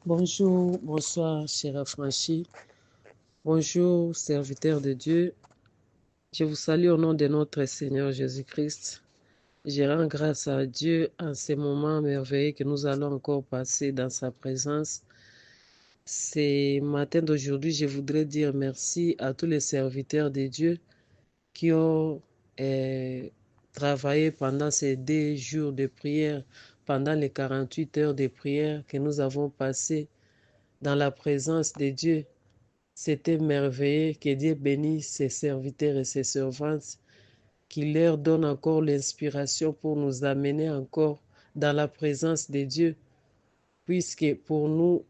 Bonjour, bonsoir, chère affranchis. Bonjour, serviteurs de Dieu. Je vous salue au nom de notre Seigneur Jésus-Christ. Je rends grâce à Dieu en ces moments merveilleux que nous allons encore passer dans sa présence. Ces matins d'aujourd'hui, je voudrais dire merci à tous les serviteurs de Dieu qui ont travaillé pendant ces 2 jours de prière, pendant les 48 heures de prière que nous avons passées dans la présence de Dieu. C'était merveilleux. Que Dieu bénisse ses serviteurs et ses servantes, qu'il leur donne encore l'inspiration pour nous amener encore dans la présence de Dieu, puisque pour nous,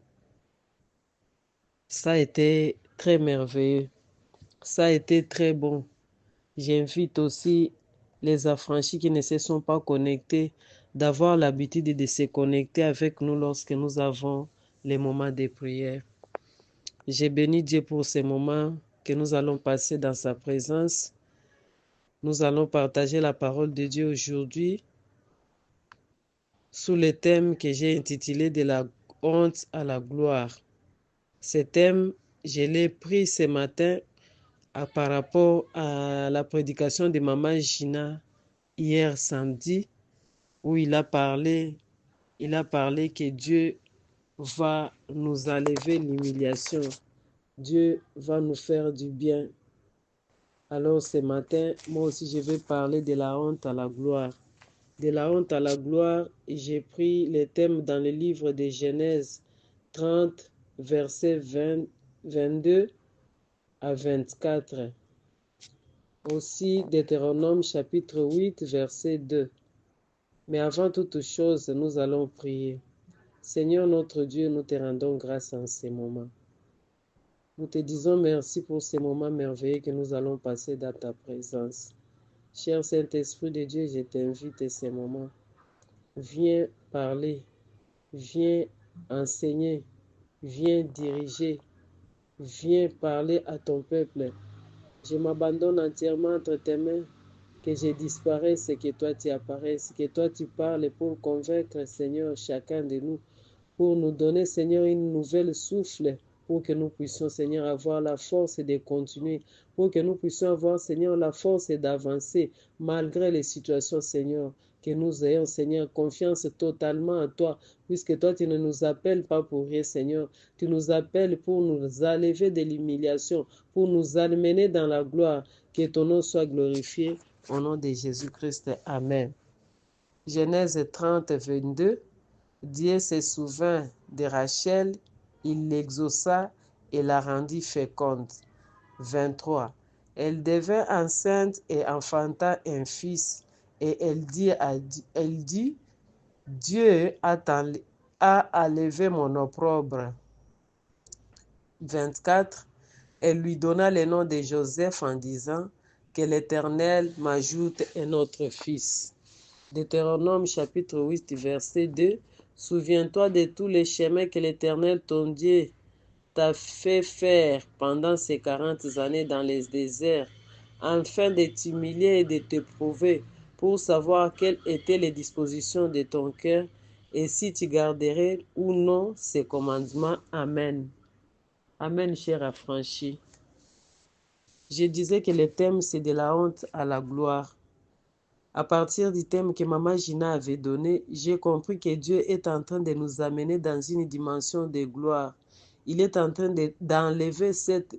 ça a été très merveilleux. Ça a été très bon. J'invite aussi les affranchis qui ne se sont pas connectés d'avoir l'habitude de se connecter avec nous lorsque nous avons les moments de prière. J'ai béni Dieu pour ces moments que nous allons passer dans sa présence. Nous allons partager la parole de Dieu aujourd'hui sous le thème que j'ai intitulé de la honte à la gloire. Ce thème, je l'ai pris ce matin par rapport à la prédication de Maman Gina hier samedi, où il a parlé que Dieu va nous enlever l'humiliation. Dieu va nous faire du bien. Alors ce matin, moi aussi je vais parler de la honte à la gloire. De la honte à la gloire, j'ai pris les thèmes dans le livre de Genèse 30, versets 22 à 24. Aussi Deutéronome chapitre 8, verset 2. Mais avant toute chose, nous allons prier. Seigneur notre Dieu, nous te rendons grâce en ces moments. Nous te disons merci pour ces moments merveilleux que nous allons passer dans ta présence. Cher Saint-Esprit de Dieu, je t'invite à ces moments. Viens parler, viens enseigner, viens diriger, viens parler à ton peuple. Je m'abandonne entièrement entre tes mains, que je disparaisse et que toi tu apparaisses, que toi tu parles pour convaincre, Seigneur, chacun de nous, pour nous donner, Seigneur, une nouvelle souffle, pour que nous puissions, Seigneur, avoir la force de continuer, pour que nous puissions avoir, Seigneur, la force d'avancer, malgré les situations, Seigneur, que nous ayons, Seigneur, confiance totalement en toi, puisque toi, tu ne nous appelles pas pour rien, Seigneur, tu nous appelles pour nous enlever de l'humiliation, pour nous amener dans la gloire, que ton nom soit glorifié, au nom de Jésus-Christ. Amen. Genèse 30, 22. Dieu se souvint de Rachel, il l'exauça et la rendit féconde. 23. Elle devint enceinte et enfanta un fils, et elle dit, Dieu a enlevé mon opprobre. 24. Elle lui donna le nom de Joseph en disant, que l'Éternel m'ajoute un autre fils. Deutéronome chapitre 8, verset 2. Souviens-toi de tous les chemins que l'Éternel, ton Dieu, t'a fait faire pendant ces 40 années dans les déserts, afin de t'humilier et de te prouver, pour savoir quelles étaient les dispositions de ton cœur, et si tu garderais ou non ses commandements. Amen. Amen, cher affranchi. Je disais que le thème, c'est de la honte à la gloire. À partir du thème que Maman Gina avait donné, j'ai compris que Dieu est en train de nous amener dans une dimension de gloire. Il est en train d'enlever cet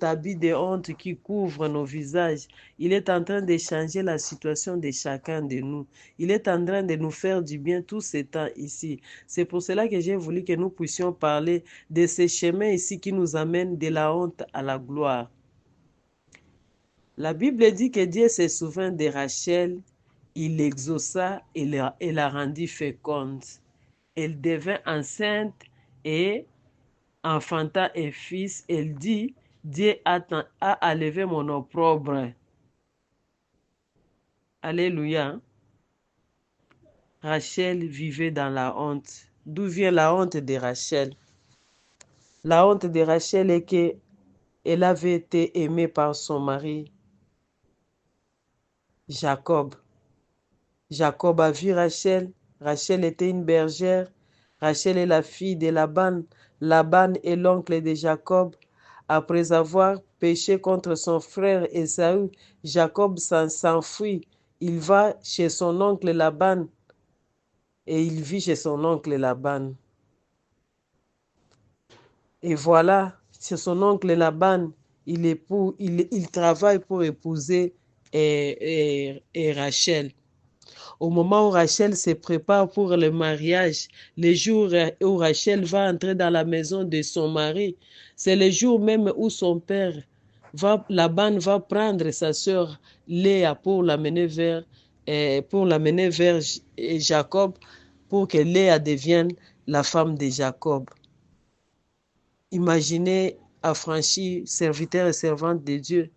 habit de honte qui couvre nos visages. Il est en train de changer la situation de chacun de nous. Il est en train de nous faire du bien tout ce temps ici. C'est pour cela que j'ai voulu que nous puissions parler de ces chemins ici qui nous amènent de la honte à la gloire. La Bible dit que Dieu se souvint de Rachel, il l'exauça et la rendit féconde. Elle devint enceinte et enfanta un fils. Elle dit, Dieu a enlevé mon opprobre. Alléluia. Rachel vivait dans la honte. D'où vient la honte de Rachel? La honte de Rachel est qu'elle avait été aimée par son mari, Jacob. Jacob a vu Rachel. Rachel était une bergère. Rachel est la fille de Laban. Laban est l'oncle de Jacob. Après avoir péché contre son frère Ésaü, Jacob s'enfuit. Il va chez son oncle Laban et il vit chez son oncle Laban. Et voilà, c'est son oncle Laban, il travaille pour épouser Rachel. Au moment où Rachel se prépare pour le mariage, le jour où Rachel va entrer dans la maison de son mari, c'est le jour même où son père, Laban va prendre sa sœur Léa pour l'amener vers Jacob, pour que Léa devienne la femme de Jacob. Imaginez, affranchis, serviteurs et servantes de Dieu,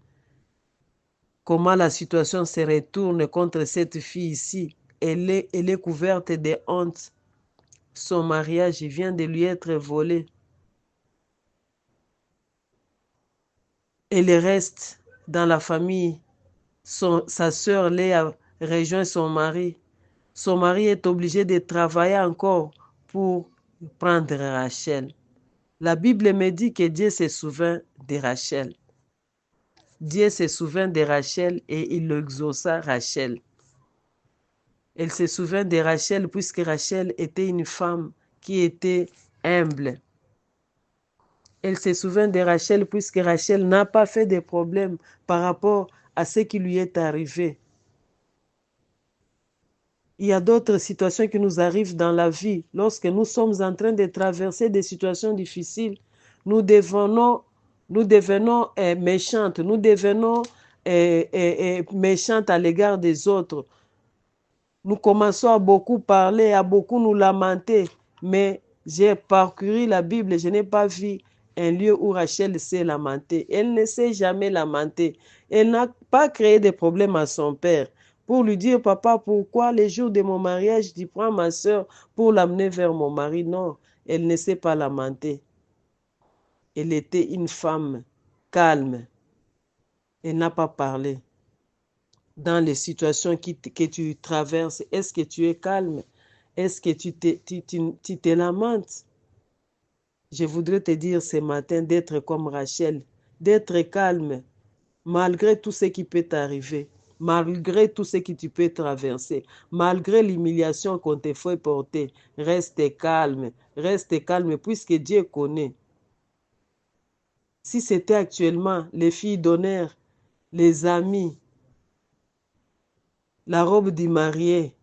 comment la situation se retourne contre cette fille ici. Elle est couverte de honte. Son mariage vient de lui être volé. Elle reste dans la famille. Sa sœur Léa rejoint son mari. Son mari est obligé de travailler encore pour prendre Rachel. La Bible me dit que Dieu se souvint de Rachel. Dieu se souvint de Rachel et il exauça Rachel. Elle se souvint de Rachel puisque Rachel était une femme qui était humble. Elle se souvint de Rachel puisque Rachel n'a pas fait de problème par rapport à ce qui lui est arrivé. Il y a d'autres situations qui nous arrivent dans la vie. Lorsque nous sommes en train de traverser des situations difficiles, nous devenons méchantes, nous devenons méchantes à l'égard des autres. Nous commençons à beaucoup parler, à beaucoup nous lamenter, mais j'ai parcouru la Bible, je n'ai pas vu un lieu où Rachel s'est lamentée. Elle ne s'est jamais lamentée. Elle n'a pas créé de problèmes à son père pour lui dire, papa, pourquoi les jours de mon mariage, tu prends ma soeur pour l'amener vers mon mari? Non, elle ne s'est pas lamentée. Elle était une femme calme. Elle n'a pas parlé. Dans les situations que tu traverses, est-ce que tu es calme? Est-ce que tu te lamentes? Je voudrais te dire ce matin d'être comme Rachel, d'être calme, malgré tout ce qui peut t'arriver, malgré tout ce que tu peux traverser, malgré l'humiliation qu'on te fait porter. Reste calme, puisque Dieu connaît. Si c'était actuellement les filles d'honneur, les amis, la robe du marié,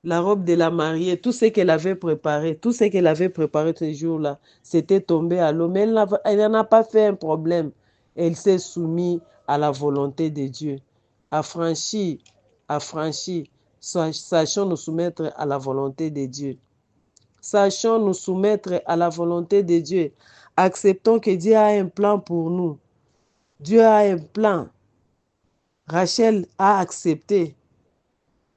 la robe de la mariée, tout ce qu'elle avait préparé, ce jour-là, c'était tombé à l'eau. Mais elle n'en a pas fait un problème. Elle s'est soumise à la volonté de Dieu. Affranchie, sachons nous soumettre à la volonté de Dieu. Sachons nous soumettre à la volonté de Dieu. Acceptons que Dieu a un plan pour nous. Dieu a un plan. Rachel a accepté.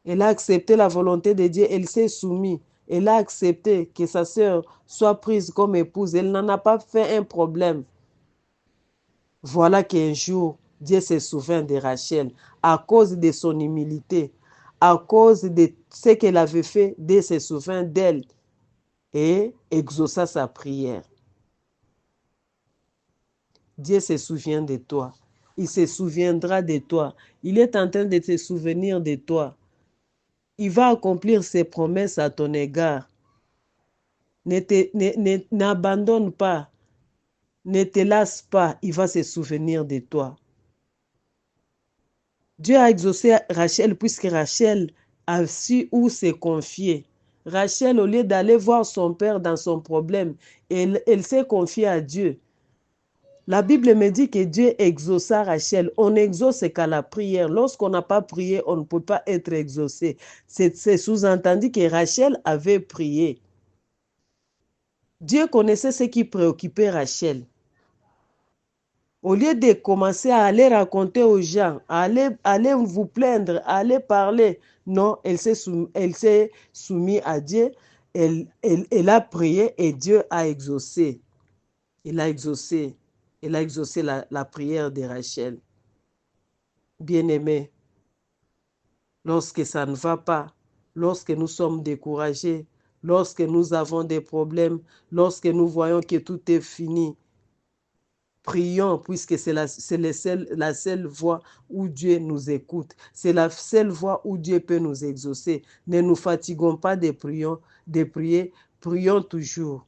Elle a accepté la volonté de Dieu, elle s'est soumise. Elle a accepté que sa sœur soit prise comme épouse. Elle n'en a pas fait un problème. Voilà qu'un jour, Dieu se souvint de Rachel à cause de son humilité, à cause de ce qu'elle avait fait. Dieu se souvint d'elle et exauça sa prière. Dieu se souvient de toi. Il se souviendra de toi. Il est en train de se souvenir de toi. Il va accomplir ses promesses à ton égard. N'abandonne pas. Ne te lasse pas. Il va se souvenir de toi. Dieu a exaucé Rachel puisque Rachel a su où se confier. Rachel, au lieu d'aller voir son père dans son problème, elle s'est confiée à Dieu. La Bible me dit que Dieu exauça Rachel. On n'exauce qu'à la prière. Lorsqu'on n'a pas prié, on ne peut pas être exaucé. C'est sous-entendu que Rachel avait prié. Dieu connaissait ce qui préoccupait Rachel. Au lieu de commencer à aller raconter aux gens, à aller vous plaindre, à aller parler, non, elle s'est soumise à Dieu. Elle a prié et Dieu a exaucé. Il a exaucé. Elle a exaucé la prière de Rachel. Bien-aimé, lorsque ça ne va pas, lorsque nous sommes découragés, lorsque nous avons des problèmes, lorsque nous voyons que tout est fini. Prions, puisque c'est la seule voie où Dieu nous écoute. C'est la seule voie où Dieu peut nous exaucer. Ne nous fatiguons pas de prier, prions toujours.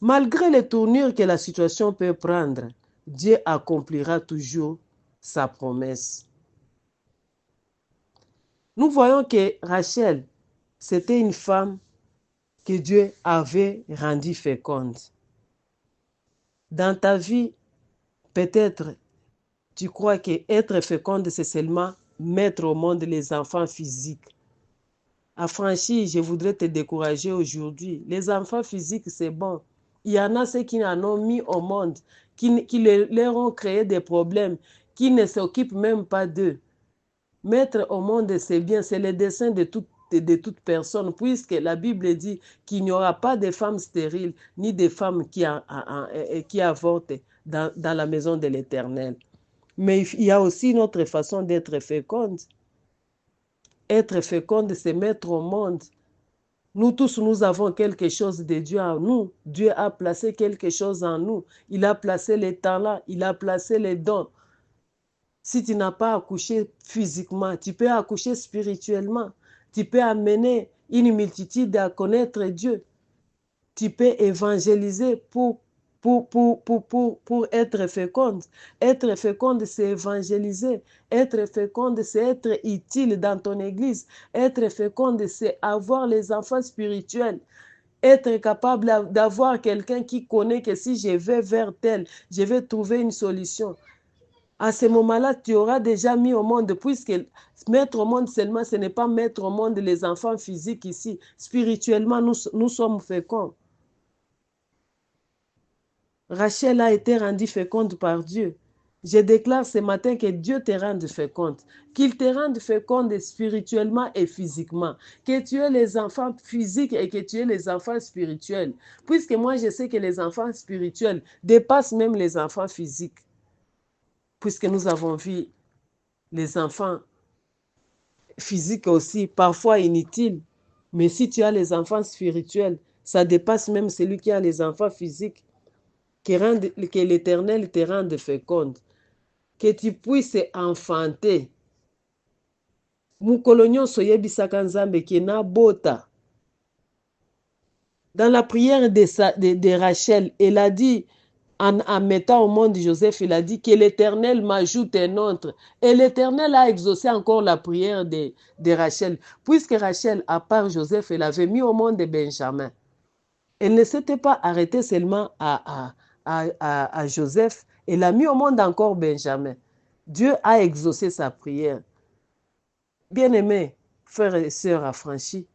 Malgré les tournures que la situation peut prendre, Dieu accomplira toujours sa promesse. Nous voyons que Rachel, c'était une femme que Dieu avait rendue féconde. Dans ta vie, peut-être, tu crois qu'être féconde, c'est seulement mettre au monde les enfants physiques. Affranchi, je voudrais te décourager aujourd'hui. Les enfants physiques, c'est bon. Il y en a ceux qui en ont mis au monde, qui leur ont créé des problèmes, qui ne s'occupent même pas d'eux. Mettre au monde, c'est bien, c'est le dessein de toute personne, puisque la Bible dit qu'il n'y aura pas de femmes stériles, ni de femmes qui avortent dans la maison de l'Éternel. Mais il y a aussi une autre façon d'être féconde. Être féconde, c'est mettre au monde. Nous tous, nous avons quelque chose de Dieu en nous. Dieu a placé quelque chose en nous. Il a placé les talents, il a placé les dons. Si tu n'as pas accouché physiquement, tu peux accoucher spirituellement. Tu peux amener une multitude à connaître Dieu. Tu peux évangéliser pour être féconde. Être féconde, c'est évangéliser. Être féconde, c'est être utile dans ton église. Être féconde, c'est avoir les enfants spirituels. Être capable d'avoir quelqu'un qui connaît que si je vais vers tel, je vais trouver une solution. À ce moment-là, tu auras déjà mis au monde, puisque mettre au monde seulement, ce n'est pas mettre au monde les enfants physiques ici. Spirituellement, nous sommes féconds. Rachel a été rendue féconde par Dieu. Je déclare ce matin que Dieu te rende féconde, qu'il te rende féconde spirituellement et physiquement, que tu aies les enfants physiques et que tu aies les enfants spirituels. Puisque moi, je sais que les enfants spirituels dépassent même les enfants physiques. Puisque nous avons vu les enfants physiques aussi, parfois inutiles. Mais si tu as les enfants spirituels, ça dépasse même celui qui a les enfants physiques. Que l'Éternel te rende féconde. Que tu puisses enfanter. Mukolo nyonso yebisaka Nzambe ke na bota. Dans la prière de Rachel, elle a dit, en mettant au monde Joseph, il a dit que l'Éternel m'ajoute un autre. Et l'Éternel a exaucé encore la prière de Rachel. Puisque Rachel, à part Joseph, elle avait mis au monde Benjamin. Elle ne s'était pas arrêtée seulement à Joseph. Elle a mis au monde encore Benjamin. Dieu a exaucé sa prière. Bien-aimés, frères et sœurs affranchis,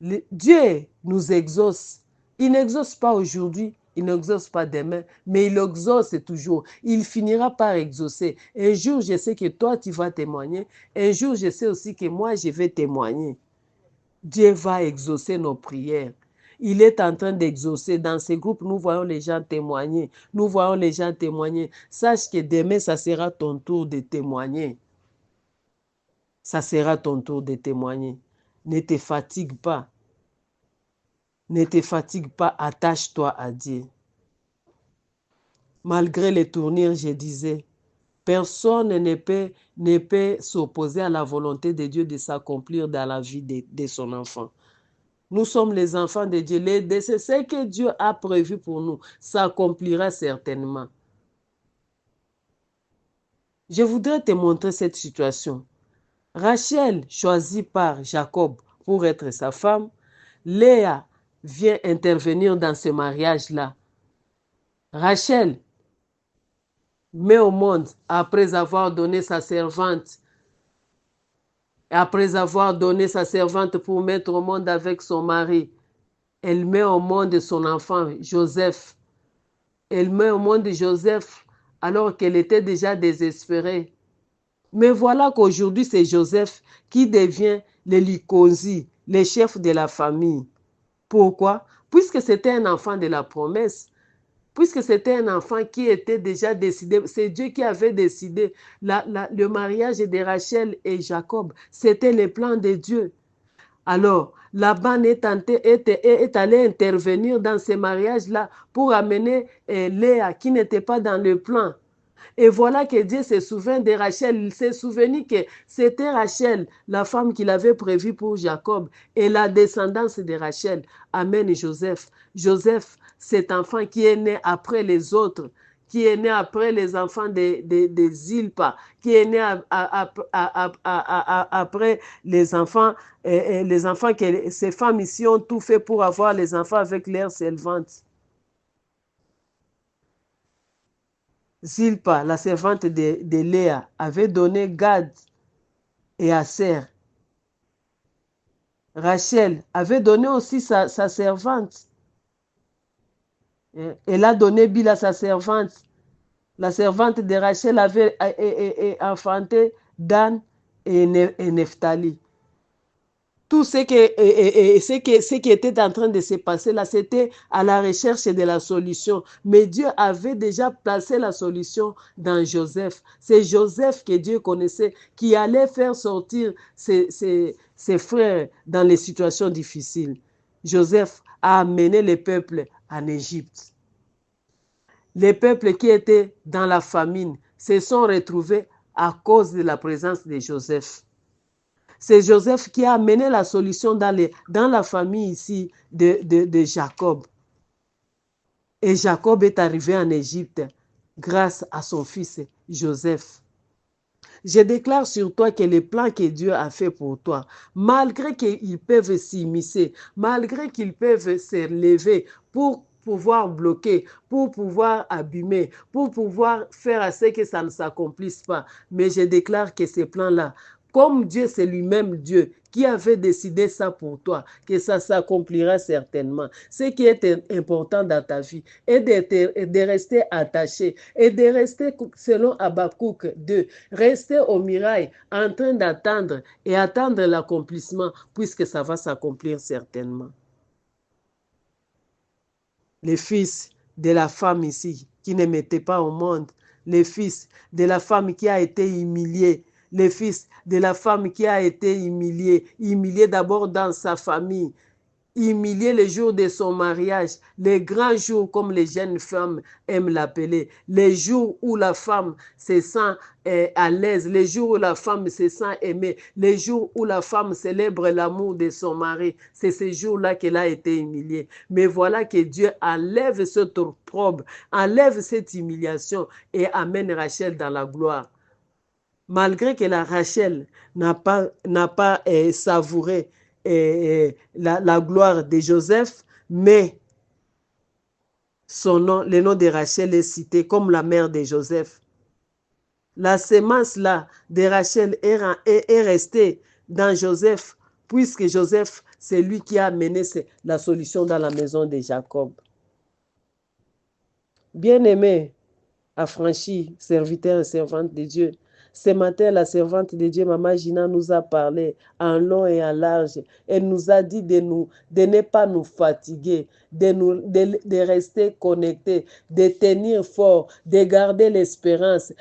Dieu nous exauce. Il n'exauce pas aujourd'hui, il n'exauce pas demain, mais il exauce toujours. Il finira par exaucer. Un jour, je sais que toi, tu vas témoigner. Un jour, je sais aussi que moi, je vais témoigner. Dieu va exaucer nos prières. Il est en train d'exaucer. Dans ces groupes, nous voyons les gens témoigner. Nous voyons les gens témoigner. Sache que demain, ça sera ton tour de témoigner. Ça sera ton tour de témoigner. Ne te fatigue pas. Ne te fatigue pas, attache-toi à Dieu. Malgré les tournures, je disais, personne ne peut s'opposer à la volonté de Dieu de s'accomplir dans la vie de son enfant. Nous sommes les enfants de Dieu. C'est ce que Dieu a prévu pour nous. Ça accomplira certainement. Je voudrais te montrer cette situation. Rachel, choisie par Jacob pour être sa femme, Léa vient intervenir dans ce mariage-là. Rachel met au monde, après avoir donné sa servante, pour mettre au monde avec son mari, elle met au monde son enfant, Joseph. Elle met au monde Joseph alors qu'elle était déjà désespérée. Mais voilà qu'aujourd'hui, c'est Joseph qui devient le Lycosie, le chef de la famille. Pourquoi? Puisque c'était un enfant de la promesse. Puisque c'était un enfant qui était déjà décidé. C'est Dieu qui avait décidé. Le mariage de Rachel et Jacob, c'était le plan de Dieu. Alors, Laban est allé intervenir dans ces mariages-là pour amener Léa qui n'était pas dans le plan. Et voilà que Dieu se souvient de Rachel. Il s'est souvenu que c'était Rachel, la femme qu'il avait prévue pour Jacob. Et la descendance de Rachel amène Joseph. Joseph, cet enfant qui est né après les autres, qui est né après les enfants de Zilpa, qui est né après les enfants que ces femmes ici ont tout fait pour avoir les enfants avec leurs servantes. Zilpa, la servante de Léa, avait donné Gad et Aser. Rachel avait donné aussi sa servante. Elle a donné Bila, sa servante. La servante de Rachel avait enfanté Dan et Nephtali. Tout ce qui était en train de se passer là, c'était à la recherche de la solution. Mais Dieu avait déjà placé la solution dans Joseph. C'est Joseph que Dieu connaissait, qui allait faire sortir ses frères dans les situations difficiles. Joseph a amené le peuple en Égypte. Les peuples qui étaient dans la famine se sont retrouvés à cause de la présence de Joseph. C'est Joseph qui a amené la solution dans la famille ici de Jacob. Et Jacob est arrivé en Égypte grâce à son fils Joseph. Je déclare sur toi que les plans que Dieu a fait pour toi, malgré qu'ils peuvent s'immiscer, malgré qu'ils peuvent se lever pour pouvoir bloquer, pour pouvoir abîmer, pour pouvoir faire à ce que ça ne s'accomplisse pas. Mais je déclare que ces plans-là, comme Dieu, c'est lui-même Dieu qui avait décidé ça pour toi, que ça s'accomplira certainement. Ce qui est important dans ta vie est de rester attaché et de rester, selon Habakkuk 2, rester au mirail en train d'attendre et attendre l'accomplissement puisque ça va s'accomplir certainement. Les fils de la femme ici qui ne mettaient pas au monde, les fils de la femme qui a été humiliée, les fils de la femme qui a été humiliée d'abord dans sa famille, humilié le jour de son mariage, les grands jours comme les jeunes femmes aiment l'appeler, les jours où la femme se sent à l'aise, les jours où la femme se sent aimée, les jours où la femme célèbre l'amour de son mari, c'est ces jours-là qu'elle a été humiliée. Mais voilà que Dieu enlève cette opprobre, enlève cette humiliation et amène Rachel dans la gloire. Malgré que la Rachel n'a pas savouré la gloire de Joseph, mais son nom, le nom de Rachel est cité comme la mère de Joseph. La sémence là de Rachel est restée dans Joseph, puisque Joseph, c'est lui qui a amené la solution dans la maison de Jacob. Bien-aimé, affranchi, serviteur et servante de Dieu, ce matin, la servante de Dieu, Maman Gina, nous a parlé en long et en large. Elle nous a dit de ne pas nous fatiguer, de rester connectés, de tenir fort, de garder l'espérance,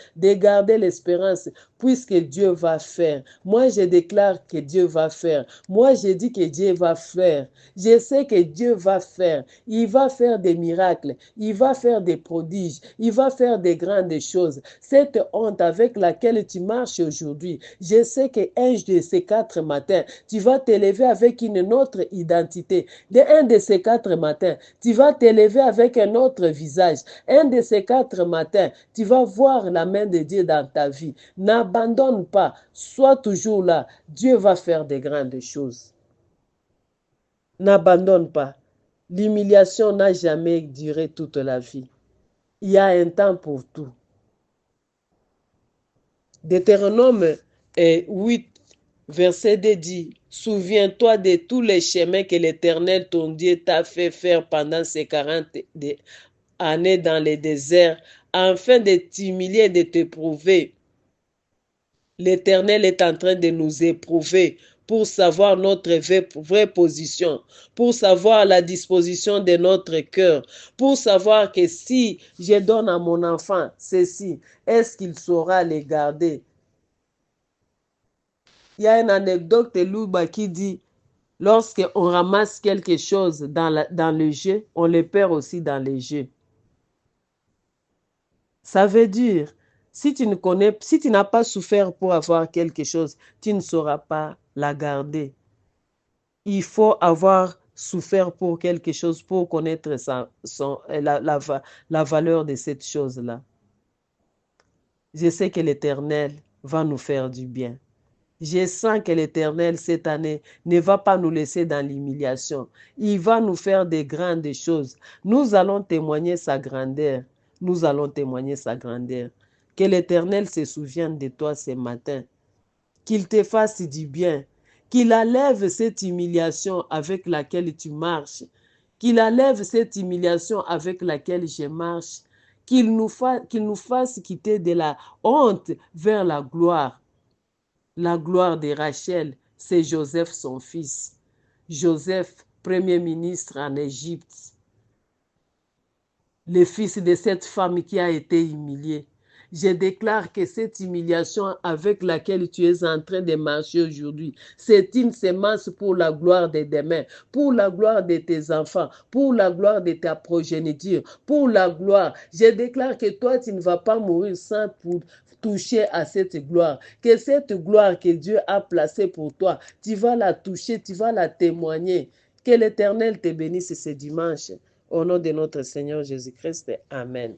puisque Dieu va faire. Moi, je déclare que Dieu va faire. Moi, je dis que Dieu va faire. Je sais que Dieu va faire. Il va faire des miracles. Il va faire des prodiges. Il va faire des grandes choses. Cette honte avec laquelle tu marches aujourd'hui, je sais qu'un de ces 4 matins, tu vas t'élever avec une autre identité. Un de ces 4 matins, tu vas t'élever avec un autre visage. Un de ces 4 matins, tu vas voir la main de Dieu dans ta vie. N'abandonne pas, sois toujours là. Dieu va faire des grandes choses. N'abandonne pas. L'humiliation n'a jamais duré toute la vie. Il y a un temps pour tout. Deutéronome 8, verset 2 dit, « Souviens-toi de tous les chemins que l'Éternel, ton Dieu, t'a fait faire pendant ces 40 années dans le désert, afin de t'humilier et de t'éprouver. » L'Éternel est en train de nous éprouver pour savoir notre vraie position, pour savoir la disposition de notre cœur, pour savoir que si je donne à mon enfant ceci, est-ce qu'il saura les garder? Il y a une anecdote de Louba qui dit, Lorsqu'on ramasse quelque chose dans le jeu, on le perd aussi dans les jeux. Ça veut dire, si tu n'as pas souffert pour avoir quelque chose, tu ne sauras pas la garder. Il faut avoir souffert pour quelque chose pour connaître la valeur de cette chose-là. Je sais que l'Éternel va nous faire du bien. Je sens que l'Éternel, cette année, ne va pas nous laisser dans l'humiliation. Il va nous faire des grandes choses. Nous allons témoigner sa grandeur. Nous allons témoigner sa grandeur. Que l'Éternel se souvienne de toi ce matin. Qu'il te fasse du bien. Qu'il enlève cette humiliation avec laquelle tu marches. Qu'il enlève cette humiliation avec laquelle je marche. Qu'il nous fasse quitter de la honte vers la gloire. La gloire de Rachel, c'est Joseph, son fils. Joseph, premier ministre en Égypte. Le fils de cette femme qui a été humiliée. Je déclare que cette humiliation avec laquelle tu es en train de marcher aujourd'hui, c'est une semence pour la gloire de demain, pour la gloire de tes enfants, pour la gloire de ta progéniture, pour la gloire. Je déclare que toi, tu ne vas pas mourir sans toucher à cette gloire. Que cette gloire que Dieu a placée pour toi, tu vas la toucher, tu vas la témoigner. Que l'Éternel te bénisse ce dimanche. Au nom de notre Seigneur Jésus-Christ, Amen.